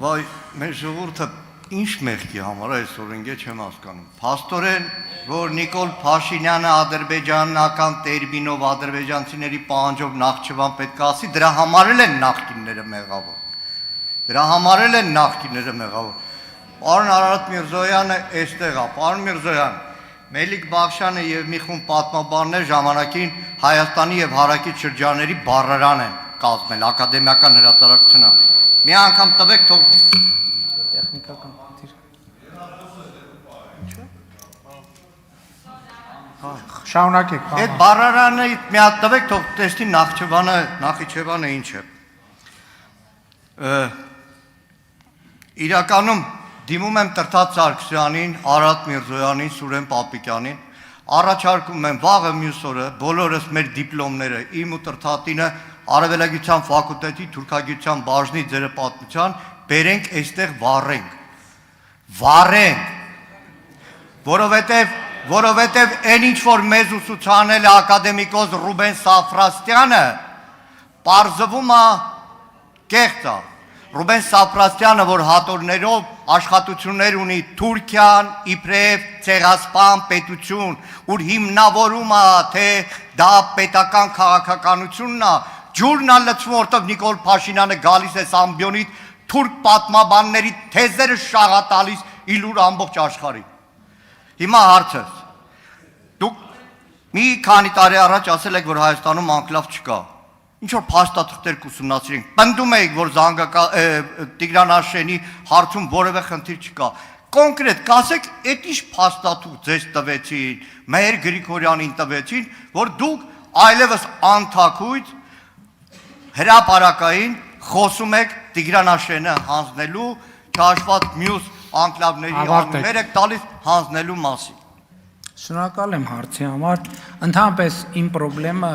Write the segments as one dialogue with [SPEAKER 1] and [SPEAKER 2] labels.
[SPEAKER 1] Վայ, մեր ժողովուրդը ինչ մեղքի համար այսօր ընկե չեմ հասկանում։ Փաստորեն, որ Նիկոլ Փաշինյանը ադրբեջանական տերմինով ադրբեջանցիների պահանջով Նախճիվան պետք է ասի, դրա համար էլ են նախկինները մեղավոր։ Պարոն Արարատ Միրզոյանը այստեղ է, պարոն Միրզոյան, Մելիք Բախշյանը եւ մի խումբ պատմաբաններ ժամանակին Հայաստանի եւ հարակից շրջանների բառարան են կազմել, ակադեմիական հրատարակությունը։ Մի անգամ տվեք թող
[SPEAKER 2] տեխնիկական խնդիր։ Շարունակեք, պարոն։
[SPEAKER 1] Այդ բառարանը մի հատ տվեք թող տեսնի Նախիջևանը ինչ է։ Իրականում դիմում եմ Տրթած Սարգսյանին, Արարատ Միրզոյանին, Սուրեն Պապիկյանին, առաջարկում եմ վաղը մյուս օրը բոլորս մեր դիպլոմները, իմ ու Տրթատինը Արևելագիտության ֆակուլտետի թուրքագիտության բաժնի ձերապատմության բերենք այստեղ վառենք, որովհետև այն ինչ որ մեզ ուսուցանել է ակադեմիկոս Ռուբեն Սաֆրաստյանը, պարզվում է կեղծ է։ Ռուբեն Սաֆրաստյանը, որ հատորներով աշխատություններ ունի Թուրքիան, իբրև ցեղասպան պետություն, ուր հիմնավորում է, թե դա պետական քաղաքականությունն է, ջուրն է լցվում, որտեղ Նիկոլ Փաշինյանը գալիս է Սամբյոնից թուրք պատմաբանների թեզերը շաղատալիս իլուր ամբողջ աշխարհին։ Հիմա հարցս, դուք մի քանի տարի առաջ ասել եք, որ Հայաստանում անկլավ չկա։ Ինչ որ փաստաթղթեր կուսումնասիրենք, պնդում էիք, որ Տիգրան Աշենի հարցում որևէ խնդիր չկա։ Կոնկրետ կասեք, այդ ինչ փաստաթուղթ ձեզ տվեցին, Մհեր Գրիգորյանին տվեցին, որ դուք այլևս անթակույց հրապարակային խոսում եք Տիգրան Աշենը հանձնելու, չհաշված մյուս անկլավների անուններ եք տալիս հանձնելու մասին։
[SPEAKER 2] Շնորհակալ եմ հարցի համար։ Ընդհանրապես իմ խնդրեմը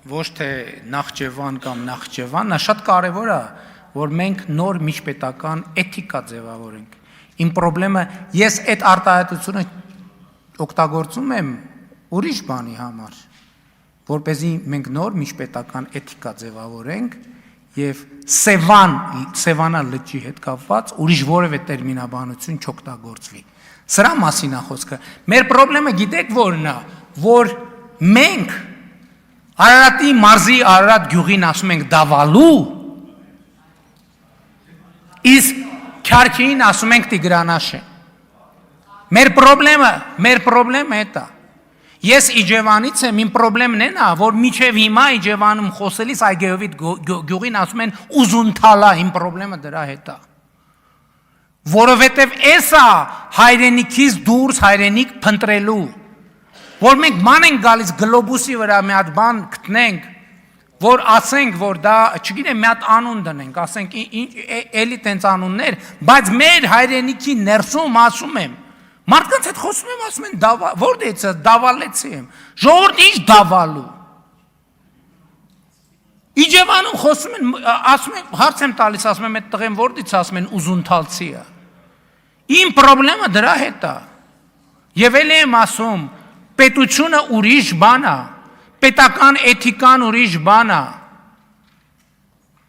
[SPEAKER 2] ոչ թե Նախճեվան կամ Նախճեվան, նա շատ կարևոր է, որ մենք նոր միջպետական էթիկա ձևավորենք։ Իմ խնդրեմը ես այդ արտահայտությունը օգտագործում եմ ուրիշ բանի համար, որպեսզի մենք նոր միջպետական էթիկա ձևավորենք եւ Սևանա լճի հետ կապված ուրիշ որևէ տերմինաբանություն չօգտագործվի։ Սրա մասին է խոսքը։ Մեր խնդրեմը գիտեք որն է, որ մենք Արարատի մարզի Արարատ գյուղին ասում ենք դավալու, իսկ Քյարքին ասում ենք Տիգրանաշեն։ Մեր խնդրեմը էտա։ Ես Իջևանից եմ, իմ խնդրեմն էն է, որ միջև հիմա Իջևանում խոսելիս Այգեովիտ գյուղին ասում են Ուզունթալա, իմ խնդրեմը դրա հետ է։ Որովհետև էսա հայրենիքից դուրս հայրենիք փնտրելու, որ մենք ման ենք գալիս գլոբուսի վրա մի հատ բան գտնենք, որ ասենք, որ դա, չգիտեմ, մի հատ անուն դնենք, ասենք, էլի տենց անուններ, բայց մեր հայրենիքի ներսում ասում եմ, մարդկանց հետ խոսում եմ, ասում են, որտե՞ց է, դավալեցի եմ, ժողովուրդ ինչ դավալու։ Իջևանում խոսում են, ասում են, հարց եմ տալիս, ասում եմ, այդ տղեն որտից ասում են ուզունթալցի է։ Իմ խնդրեմը դրա հետ է։ Եվ էլ եմ ասում, պետությունը ուրիշ բան է, պետական էթիկան ուրիշ բան է։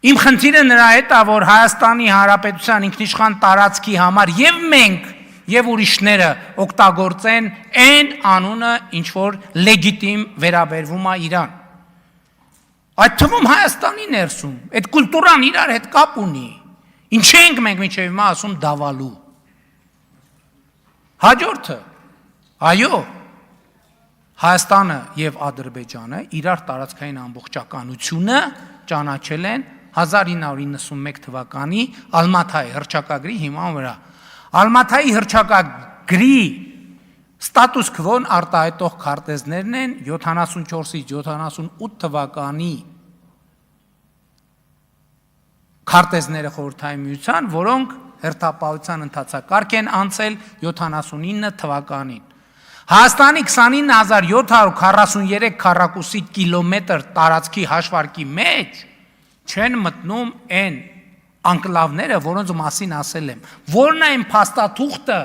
[SPEAKER 2] Իմ խնդիրը նրա հետ է, որ Հայաստանի Հանրապետության ինքնիշխան տարածքի համար եւ մենք եւ ուրիշները օգտագործեն այն անունը, ինչ որ լեգիտիմ վերաբերվում է իրան։ Այդ թվում Հայաստանի ներսում, այդ կուլտուրան իրար հետ կապ ունի։ Ինչ ենք մենք մինչև հիմա ասում դավալու։ Հաջորդը, այո, Հայաստանը եւ Ադրբեջանը իրար տարածքային ամբողջականությունը ճանաչել են 1991 թվականի Ալմաթայի հռչակագրի հիման վրա։ Ալմաթայի հռչակագրի ստատուս քվոն արտահայտող քարտեզներն են 74-ից 78 թվականի քարտեզները Խորհրդային Միության, որոնք հերթապահության ընթացակարգ են անցել 79 թվականին։ Հայաստանի 29743 քառակուսի կիլոմետր տարածքի հաշվարկի մեջ չեն մտնում այն անկլավները, որոնց մասին ասել եմ։ Որն է այն փաստաթուղթը,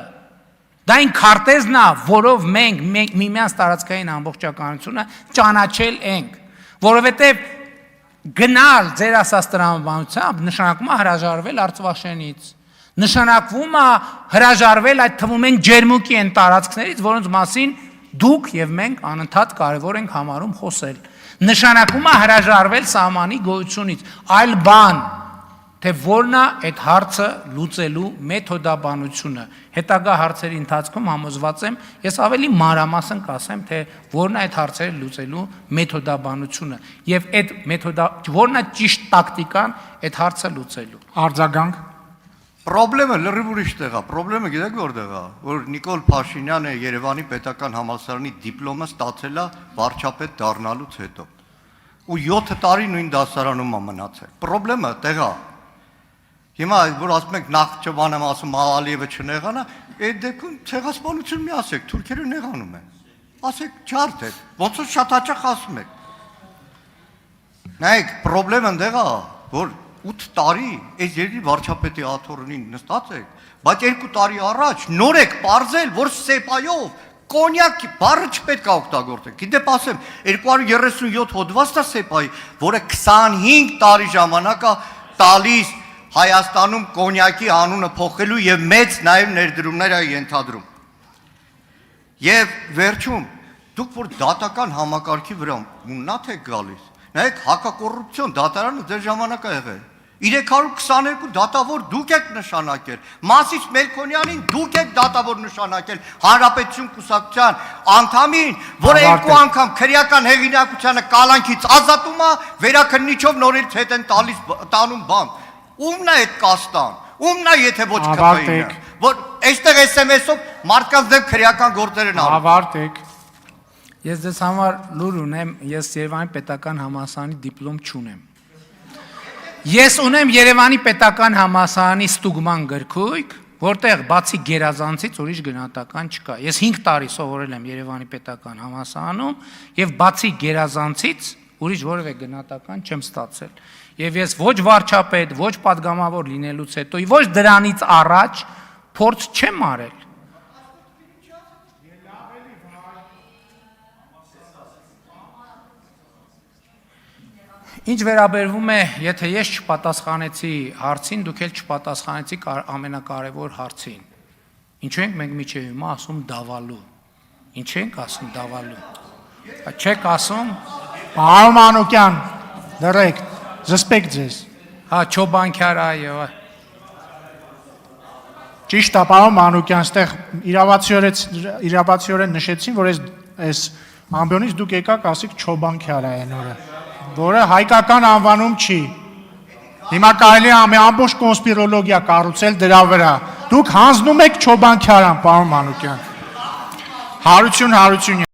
[SPEAKER 2] դա այն քարտեզն է, որով մենք միմյանց տարածքային ամբողջականությունը ճանաչել ենք, որովհետև գնալ ձեր ասած տրամաբանությամբ նշանակում է հրաժարվել Արցախյանից, նշանակվում է հրաժարվել այդ թվում են ջերմուկի են տարածքներից, որոնց մասին դուք եւ մենք անընդհատ կարևոր ենք համարում խոսել, նշանակում է հրաժարվել սահմանի գոյությունից, այլ բան, թե որն է այդ հարցը լուծելու մեթոդաբանությունը, հետագա հարցերի ընթացքում համոզված եմ, ես ավելի մանրամասն կասեմ, թե որն է այդ հարցերը լուծելու մեթոդաբանությունը եւ այդ որն է ճիշտ տակտիկան այդ հարցը լուծելու։
[SPEAKER 3] Արձագանք։
[SPEAKER 1] Պրոբլեմը լրիվ ուրիշ տեղ է, պրոբլեմը գիտեք որտեղ է, որ Նիկոլ Փաշինյանը Երևանի պետական համալսարանի դիպլոմը ստացել է վարչապետ դառնալուց հետո։ Ու 7 տարի նույն դասարանում է մնացել։ Պրոբլեմը տեղ է։ Հիմա որ ասում եք Նախճեվանն ասում Ալիևը չնեղանա, այդ դեպքում ցեղասպանություն մի ասեք, թուրքերը նեղանում են։ Ասեք ջարդ է, ոնց որ շատ հաճախ ասում եք։ Նայեք, պրոբլեմը դեղ է, որ 8 տարի այս երկրի վարչապետի աթոռին նստած եք, բայց 2 տարի առաջ նոր եք պարզել, որ սեպայով կոնյակ բառը չպետք է օգտագործել։ Գիտեք, ասեմ, 237 հոդվածն է սեպայի, որը 25 տարի ժամանակ է տալիս Հայաստանում կոնյակի անունը փոխելու եւ մեծ նաեւ ներդրումներ է ենթադրում։ Եվ վերջում դուք որ դատական համակարգի վրա մուննաթ եք գալիս, նայեք հակակոռուպցիոն դատարանը ձեր ժամանակ է եղել։ 322 դատավոր դուք եք նշանակել, Մասիս Մելքոնյանին դուք եք դատավոր նշանակել, Հանրապետություն կուսակցության անդամին, որը 2 անգամ քրեական հեղինակությանը կալանքից ազատում է, վերաքննիչով նորից հետ են տանում բան։ Ումն է այդ կաստան, ումն է եթե ոչ ԿՊԻ-ն, որ այստեղ SMS-ով մարդկանց դեմ քրեական գործեր են անում։
[SPEAKER 3] Ավարտեք։
[SPEAKER 2] Ես դες համար լուր ունեմ, ես Երևանի պետական համալսարանի դիպլոմ չունեմ։ Ես ունեմ Երևանի պետական համալսարանի ստուգման գրքույկ, որտեղ բացի գերազանցից ուրիշ գնահատական չկա։ Ես 5 տարի սովորել եմ Երևանի պետական համալսարանում եւ բացի գերազանցից ուրիշ որևէ գնահատական չեմ ստացել։ Եվ ես ոչ վարչապետ, ոչ падգամավոր լինելուց հետո, ոչ դրանից առաջ փորձ չեմ արել։ Ինչ վերաբերվում է, եթե ես չպատասխանեցի հարցին, դուք էլ չպատասխանեցիք ամենակարևոր հարցին։ Ինչու ենք մենք միջև հիմա ասում դավալու։ Ինչ ենք ասում դավալու։ Չեք ասում։
[SPEAKER 3] Պարոն Մանուկյան, դրեք, զսպեք ձեզ։
[SPEAKER 2] Հա, Չոբանքյար, այո։
[SPEAKER 3] Ճիշտ է, պարոն Մանուկյան, ստեղ իրավացիորեն նշեցին, որ այս ամբիոնից դուք եկաք ասիք Չոբանքյար է այն օրը, որը հայկական անվանում չի։ Հիմա կարելի է ամբողջ կոնսպիրոլոգիա կառուցել դրա վրա։ Դուք հանձնում եք Չոբանքյարան, պարոն Մանուկյան։ Հարություն